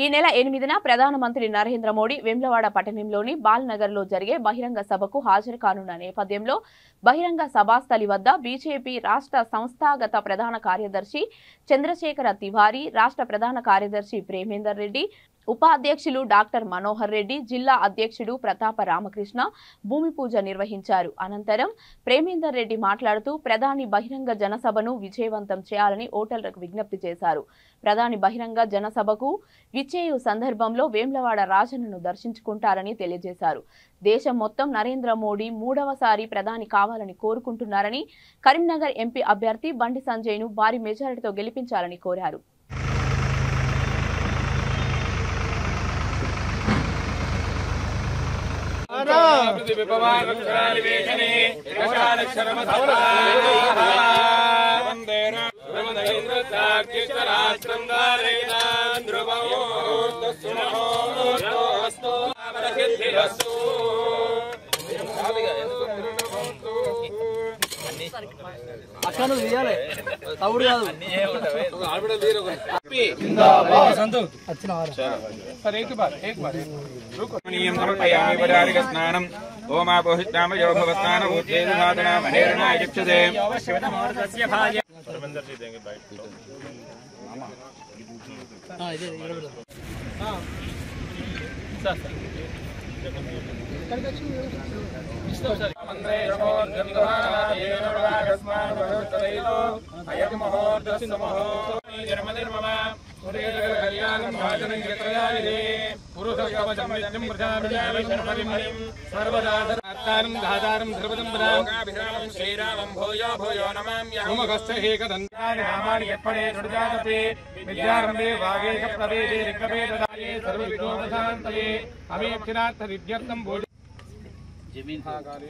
ఈ నెల 8న ప్రధానమంత్రి నరేంద్ర మోడీ వేములవాడ పట్టణంలోని బాల్నగర్లో జరిగే బహిరంగ సభకు హాజరు కానున్న నేపథ్యంలో బహిరంగ సభాస్థలి వద్ద బీజేపీ రాష్ట్ర సంస్థాగత ప్రధాన కార్యదర్శి చంద్రశేఖర తివారీ, రాష్ట్ర ప్రధాన కార్యదర్శి ప్రేమేందర్ రెడ్డి, ఉపాధ్యక్షులు డాక్టర్ మనోహర్ రెడ్డి, జిల్లా అధ్యక్షుడు ప్రతాప రామకృష్ణ భూమి పూజ నిర్వహించారు. అనంతరం ప్రేమేందర్ రెడ్డి మాట్లాడుతూ ప్రధాని బహిరంగ జనసభను విజయవంతం చేయాలని ఓటర్లకు విజ్ఞప్తి చేశారు. ప్రధాని బహిరంగ జనసభకు విచ్చేయు సందర్భంలో వేములవాడ రాజన్నను దర్శించుకుంటారని తెలియజేశారు. దేశం మొత్తం నరేంద్ర మోడీ 3వసారి ప్రధాని కావాలని కోరుకుంటున్నారని, కరీంనగర్ ఎంపీ అభ్యర్థి బండి సంజయ్ను భారీ మెజారిటీతో గెలిపించాలని కోరారు. అక్కడ తీయాలి తవుడు కాదు స్నానం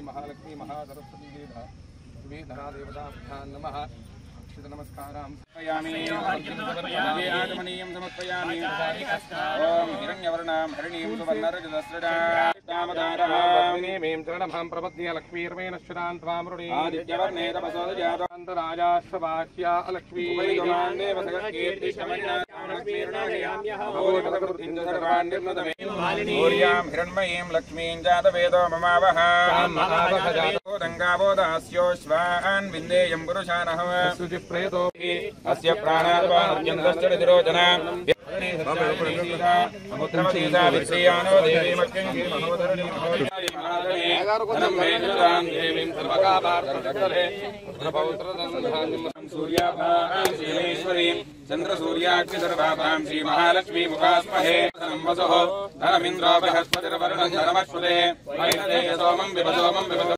महालक्ष्मी महासरस्वती नमः नमस्कारां समर्पयामि ओम हिरण्यवर्णां हरिणीं सुवर्णरजतस्रजां शरणमहं प्रपद्ये लक्ष्मीर्मेण श्रान् त्वामरुणे आदित्यवर्णे तपसो जातराजाश्ववाह्या लक्ष्मी देव सूर्यां हिरण्मयीं लक्ष्मीं जातवेदो ममावह गङ्गावोदास्योश्वान् विन्देयं पुरुषानः प्रेतो अस्य प्राणाद्वानर्यन्तश्च विरोचना समुद्रमतीता विश्रेयानो देवी मक्यङ्गी महोदरणी देवीं सर्वकापार्थकले सूर्याभां श्रीमेश्वरीं चन्द्रसूर्याग्नि सर्वाभां श्रीमहालक्ष्मी मुखास्महे वसुः धनमिन्द्रो बृहस्पतिर्वरुणं धनमश्वते सोमं विभसोमं